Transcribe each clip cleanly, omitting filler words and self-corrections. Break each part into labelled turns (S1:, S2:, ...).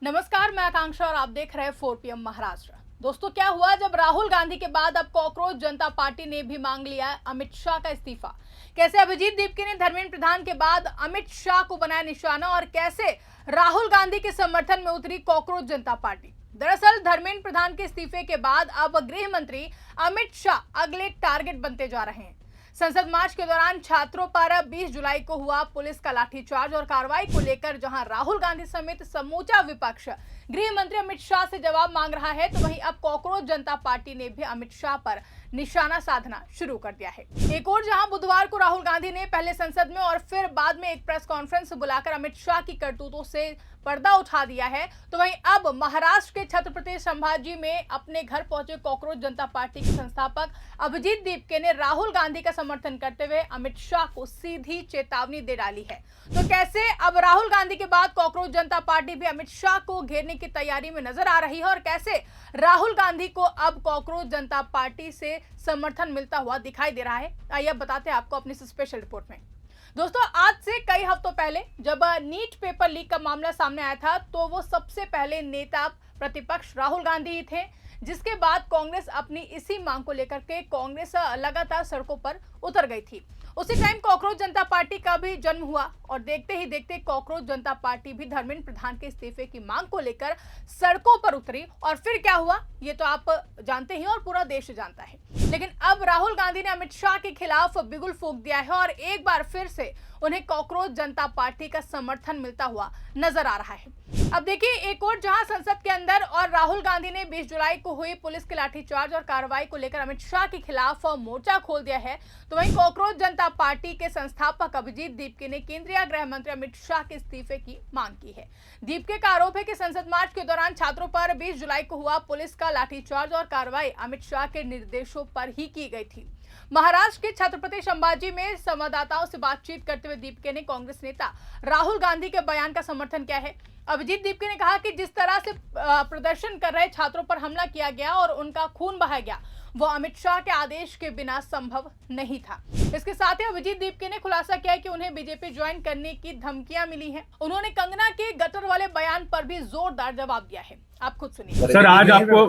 S1: नमस्कार, मैं आकांक्षा और आप देख रहे हैं 4 PM महाराष्ट्र। दोस्तों, क्या हुआ जब राहुल गांधी के बाद अब कॉकरोच जनता पार्टी ने भी मांग लिया अमित शाह का इस्तीफा। कैसे अभिजीत दीपके ने धर्मेंद्र प्रधान के बाद अमित शाह को बनाया निशाना और कैसे राहुल गांधी के समर्थन में उतरी कॉकरोच जनता पार्टी। दरअसल धर्मेंद्र प्रधान के इस्तीफे के बाद अब गृह मंत्री अमित शाह अगले टारगेट बनते जा रहे हैं। संसद मार्च के दौरान छात्रों पर 20 जुलाई को हुआ पुलिस का लाठीचार्ज और कार्रवाई को लेकर जहां राहुल गांधी समेत समूचा विपक्ष गृह मंत्री अमित शाह से जवाब मांग रहा है, तो वहीं अब कॉकरोच जनता पार्टी ने भी अमित शाह पर निशाना साधना शुरू कर दिया है। एक और जहां बुधवार को राहुल गांधी ने पहले संसद में और फिर बाद में एक प्रेस कॉन्फ्रेंस बुलाकर अमित शाह की करतूतों से पर्दा उठा दिया है, तो वहीं अब महाराष्ट्र के छत्रपति संभाजी में अपने घर पहुंचे कॉकरोच जनता पार्टी के संस्थापक अभिजीत दीपके ने राहुल गांधी का समर्थन करते हुए अमित शाह को सीधी चेतावनी दे डाली है। तो कैसे अब राहुल गांधी के बाद कॉकरोच जनता पार्टी भी अमित शाह को घेरने की तैयारी में नजर आ रही है और कैसे राहुल गांधी को अब कॉकरोच जनता पार्टी से समर्थन मिलता हुआ दिखाई दे रहा है, आइए अब बताते हैं आपको अपनी स्पेशल रिपोर्ट में। दोस्तों, आज से कई हफ्तों पहले जब नीट पेपर लीक का मामला सामने आया था, तो वो सबसे पहले नेता प्रतिपक्ष राहुल गांधी ही थे, जिसके बाद कांग्रेस अपनी इसी मांग को लेकर के कांग्रेस लगातार सड़कों पर उतर गई थी। उसी टाइम कॉकरोच जनता पार्टी का भी जन्म हुआ और देखते ही देखते कॉकरोच जनता पार्टी भी धर्मेंद्र प्रधान के इस्तीफे की मांग को लेकर सड़कों पर उतरी। और फिर क्या हुआ ये तो आप जानते ही और पूरा देश जानता है। लेकिन अब राहुल गांधी ने अमित शाह के खिलाफ बिगुल फूंक दिया है और एक बार फिर से उन्हें कॉकरोच जनता पार्टी का समर्थन मिलता हुआ नजर आ रहा है। अब देखिए, एक और जहां संसद के अंदर और राहुल गांधी ने 20 जुलाई को हुई पुलिस के लाठीचार्ज और कार्रवाई को लेकर अमित शाह के खिलाफ मोर्चा खोल दिया है, तो वहीं कॉकरोच जनता पार्टी के संस्थापक अभिजीत दीपके ने केंद्रीय गृह मंत्री अमित शाह के इस्तीफे की मांग की है। दीपके का आरोप है कि संसद मार्च के दौरान छात्रों पर 20 जुलाई को हुआ पुलिस का लाठीचार्ज और कार्रवाई अमित शाह के निर्देशों पर ही की गई थी। महाराष्ट्र के छत्रपति संभाजी में संवाददाताओं से बातचीत करते हुए दीपके ने कांग्रेस नेता राहुल गांधी के बयान का समर्थन किया है। अभिजीत दीपके ने कहा कि जिस तरह से प्रदर्शन कर रहे छात्रों पर हमला किया गया और उनका खून बहाया गया, वो अमित शाह के आदेश के बिना संभव नहीं था। इसके साथ ही अभिजीत दीपके ने खुलासा किया कि उन्हें बीजेपी ज्वाइन करने की धमकियां मिली हैं। उन्होंने कंगना के गटर वाले बयान पर भी जोरदार जवाब दिया है, आप खुद सुनिए।
S2: सर, आज आपको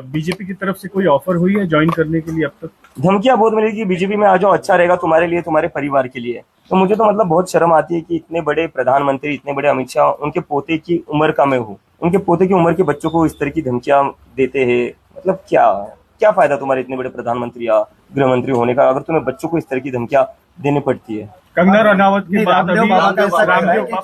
S2: बीजेपी की तरफ से कोई ऑफर हुई है ज्वाइन करने के लिए? अब तक
S3: धमकियां बहुत मिली कि बीजेपी में आ जाओ, अच्छा रहेगा तुम्हारे लिए, तुम्हारे परिवार के लिए। तो मुझे तो मतलब बहुत शर्म आती है कि इतने बड़े प्रधानमंत्री, इतने बड़े अमित शाह, उनके पोते की उम्र का मैं हूँ, उनके पोते की उम्र के बच्चों को इस तरह की धमकियां देते हैं। मतलब क्या फायदा तुम्हारे इतने बड़े प्रधानमंत्री या गृह मंत्री होने का, अगर तुम्हें बच्चों को इस तरह की धमकियां देनी पड़ती है।
S2: कंगना रनावत की बात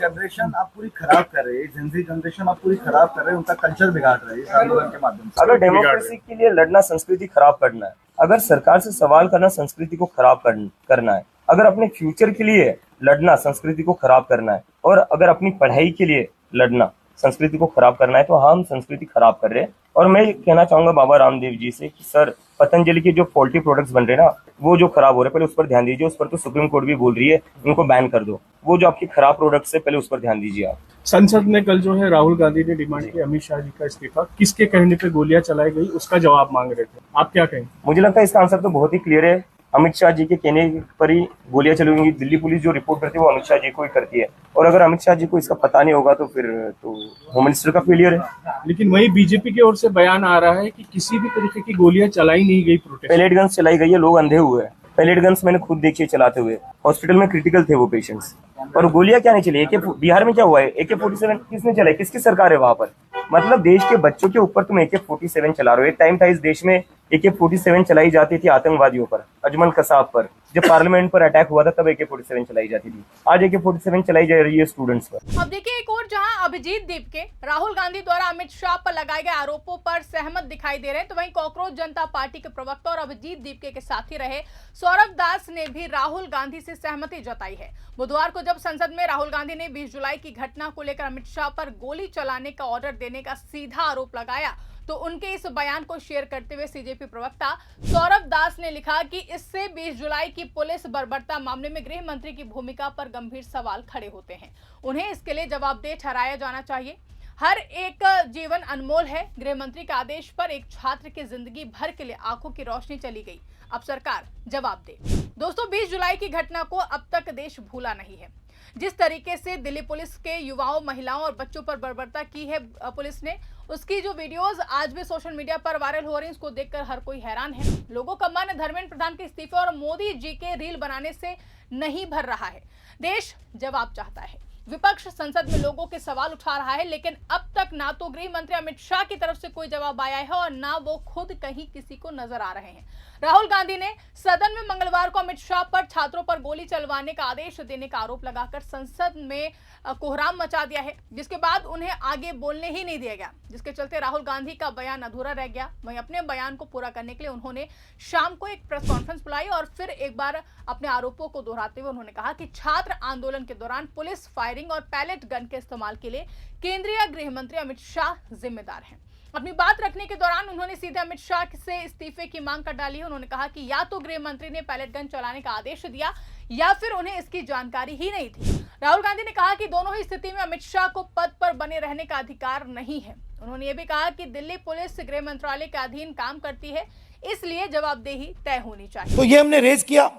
S4: जनरेशन आप पूरी खराब कर रहे हैं, जेनजी जनरेशन आप पूरी खराब कर रहे हैं, उनका कल्चर बिगाड़ रहे हैं इस आंदोलन के माध्यम से।
S3: अगर डेमोक्रेसी के लिए लड़ना संस्कृति खराब करना है, अगर सरकार से सवाल करना संस्कृति को खराब करना है, अगर अपने फ्यूचर के लिए लड़ना संस्कृति को खराब करना है, और अगर अपनी पढ़ाई के लिए लड़ना संस्कृति को खराब करना है, तो हम संस्कृति खराब कर रहे हैं। और मैं कहना चाहूंगा बाबा रामदेव जी से कि सर, पतंजलि के जो फॉल्टी प्रोडक्ट्स बन रहे हैं ना, वो जो खराब हो रहे हैं, पहले उस पर ध्यान दीजिए। उस पर तो सुप्रीम कोर्ट भी बोल रही है उनको बैन कर दो। वो जो आपकी खराब प्रोडक्ट्स है, पहले उस पर ध्यान दीजिए आप।
S2: संसद में कल जो है राहुल गांधी ने डिमांड की अमित शाह जी का इस्तीफा। किसके कहने पे गोलियां चलाई गई, उसका जवाब मांग रहे थे, आप क्या कहेंगे?
S3: मुझे लगता है इसका आंसर तो बहुत ही क्लियर है। अमित शाह जी के कहने पर ही गोलियां चली होंगी। दिल्ली पुलिस जो रिपोर्ट करती है वो अमित शाह जी को ही करती है, और अगर अमित शाह जी को इसका पता नहीं होगा तो फिर तो होम मिनिस्टर का फेलियर है।
S2: लेकिन वही बीजेपी की ओर से बयान आ रहा है कि किसी भी तरीके की गोलियां चलाई नहीं गई, प्रोटेस्ट
S3: पैलेट गन्स चलाई गई है, लोग अंधे हुए हैं। पैलेट गन्स मैंने खुद देखी है चलाते हुए, हॉस्पिटल में क्रिटिकल थे वो पेशेंट्स। और गोलियां क्या नहीं चली? बिहार में क्या हुआ है? AK-47 किसने चलाई? किसकी सरकार है वहां पर? मतलब देश के बच्चों के ऊपर तुम AK-47 चला रहे हो। एक टाइम था इस देश में AK-47 चलाई जाती थी आतंकवादियों पर, अजमल कसाब पर। जब पार्लियामेंट पर अटैक हुआ था तब AK-47 चलाई जाती थी। आज AK-47 चलाई जा रही है स्टूडेंट्स पर।
S1: अब देखिए, एक और जहां अभिजीत दीपके राहुल गांधी द्वारा अमित शाह पर लगाए गए आरोपों पर सहमत दिखाई दे रहे हैं, तो वहीं कॉकरोच जनता पार्टी के प्रवक्ता और अभिजीत दीपके के साथी रहे सौरभ दास ने भी राहुल गांधी से सहमति जताई है। बुधवार को जब संसद में राहुल गांधी ने 20 जुलाई की घटना को लेकर अमित शाह पर गोली चलाने का ऑर्डर देने का सीधा आरोप लगाया, तो उनके इस बयान को शेयर करते हुए सीजेपी प्रवक्ता सौरभ दास ने लिखा कि इससे 20 जुलाई की पुलिस बर्बरता मामले में गृह मंत्री की भूमिका पर गंभीर सवाल खड़े होते हैं। उन्हें इसके लिए जवाबदेह ठहराया जाना चाहिए। हर एक जीवन अनमोल है। गृह मंत्री के आदेश पर एक छात्र की जिंदगी भर के लिए आंखों की रोशनी चली गई। अब सरकार जवाब दे। दोस्तों, 20 जुलाई की घटना को अब तक देश भूला नहीं है। जिस तरीके से दिल्ली पुलिस के युवाओं, महिलाओं और बच्चों पर बर्बरता की है पुलिस ने, उसकी जो वीडियोस आज भी सोशल मीडिया पर वायरल हो रही हैं, उसको देखकर हर कोई हैरान है। लोगों का मन धर्मेंद्र प्रधान के इस्तीफे और मोदी जी के रील बनाने से नहीं भर रहा है। देश जवाब चाहता है। विपक्ष संसद में लोगों के सवाल उठा रहा है, लेकिन अब तक ना तो गृह मंत्री अमित शाह की तरफ से कोई जवाब आया है और ना वो खुद कहीं किसी को नजर आ रहे हैं। राहुल गांधी ने सदन में मंगलवार को अमित शाह पर छात्रों पर गोली चलवाने का आदेश देने का आरोप लगाकर संसद में कोहराम मचा दिया है, जिसके बाद उन्हें आगे बोलने ही नहीं दिया गया, जिसके चलते राहुल गांधी का बयान अधूरा रह गया। वहीं अपने बयान को पूरा करने के लिए उन्होंने शाम को एक प्रेस कॉन्फ्रेंस बुलाई और फिर एक बार अपने आरोपों को दोहराते हुए उन्होंने कहा कि छात्र आंदोलन के दौरान पुलिस फायरिंग और पैलेट गन के इस्तेमाल के लिए केंद्रीय गृह मंत्री अमित शाह जिम्मेदार हैं। अपनी बात रखने के दौरान उन्होंने सीधे अमित शाह से इस्तीफे की मांग कर डाली है। उन्होंने कहा कि या तो गृह मंत्री ने पैलेट गन चलाने का आदेश दिया या फिर उन्हें इसकी जानकारी ही नहीं थी। राहुल गांधी ने कहा कि दोनों ही स्थिति में अमित शाह को पद पर बने रहने का अधिकार नहीं है। उन्होंने ये भी कहा कि दिल्ली पुलिस गृह मंत्रालय के अधीन काम करती है, इसलिए जवाबदेही तय होनी चाहिए।
S5: तो ये हमने रेज किया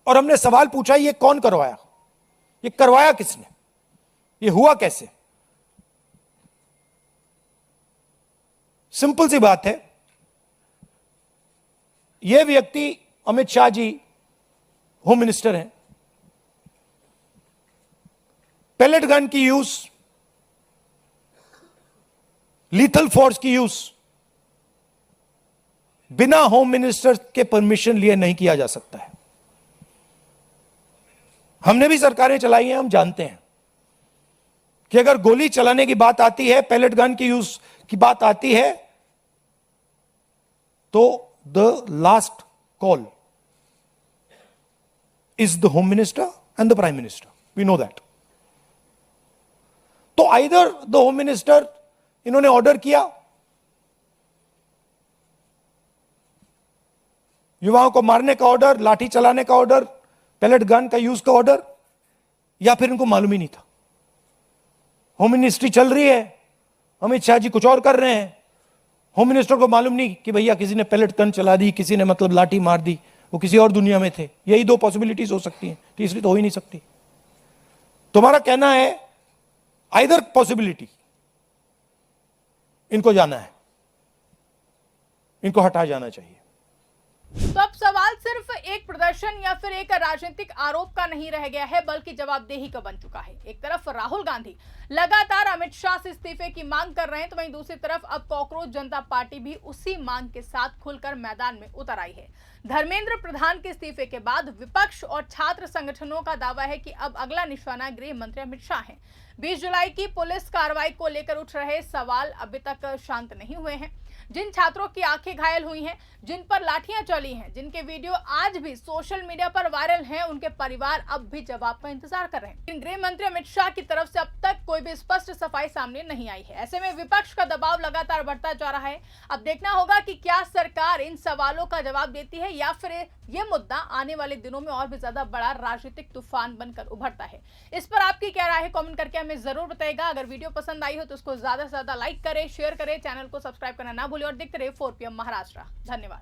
S5: और हमने सवाल पूछा, ये कौन करवाया, ये करवाया किसने, ये हुआ कैसे। सिंपल सी बात है, यह व्यक्ति अमित शाह जी होम मिनिस्टर हैं। पैलेट गन की यूज, लीथल फोर्स की यूज बिना होम मिनिस्टर के परमिशन लिए नहीं किया जा सकता है। हमने भी सरकारें चलाई हैं, हम जानते हैं कि अगर गोली चलाने की बात आती है, पैलेट गन की यूज की बात आती है, तो the last call is the home minister and the prime minister. We know that. तो either the home minister इन्होंने ऑर्डर किया, युवाओं को मारने का ऑर्डर, लाठी चलाने का ऑर्डर, पैलेट गन का यूज का ऑर्डर, या फिर इनको मालूम ही नहीं था। होम मिनिस्ट्री चल रही है, अमित शाह जी कुछ और कर रहे हैं, होम मिनिस्टर को मालूम नहीं कि भैया किसी ने पैलेट गन चला दी, किसी ने मतलब लाठी मार दी, वो किसी और दुनिया में थे। यही दो पॉसिबिलिटीज हो सकती हैं, तीसरी तो हो ही नहीं सकती। तुम्हारा कहना है आइदर पॉसिबिलिटी, इनको जाना है, इनको हटा जाना चाहिए।
S1: तो अब सवाल सिर्फ एक प्रदर्शन या फिर एक राजनीतिक आरोप का नहीं रह गया है, बल्कि जवाबदेही का बन चुका है। एक तरफ राहुल गांधी लगातार अमित शाह से इस्तीफे की मांग कर रहे हैं, तो वहीं दूसरी तरफ अब कॉकरोच जनता पार्टी भी उसी मांग के साथ खुलकर मैदान में उतर आई है। धर्मेंद्र प्रधान के इस्तीफे के बाद विपक्ष और छात्र संगठनों का दावा है कि अब अगला निशाना गृह मंत्री अमित शाह हैं। 20 जुलाई की पुलिस कार्रवाई को लेकर उठ रहे सवाल अभी तक शांत नहीं हुए हैं। जिन छात्रों की आंखें घायल हुई हैं, जिन पर लाठियां चली हैं, जिनके वीडियो आज भी सोशल मीडिया पर वायरल हैं, उनके परिवार अब भी जवाब का इंतजार कर रहे हैं। लेकिन गृह मंत्री अमित शाह की तरफ से अब तक कोई भी स्पष्ट सफाई सामने नहीं आई है। ऐसे में विपक्ष का दबाव लगातार बढ़ता जा रहा है। अब देखना होगा कि क्या सरकार इन सवालों का जवाब देती है या फिर ये मुद्दा आने वाले दिनों में और भी ज्यादा बड़ा राजनीतिक तूफान बनकर उभरता है। इस पर आपकी क्या राय है, कमेंट करके हमें जरूर बताइएगा। अगर वीडियो पसंद आई हो तो उसको ज्यादा से ज्यादा लाइक करें, शेयर करें, चैनल को सब्सक्राइब करना ना भूलें और देखते रहिए 4PM महाराष्ट्र। धन्यवाद।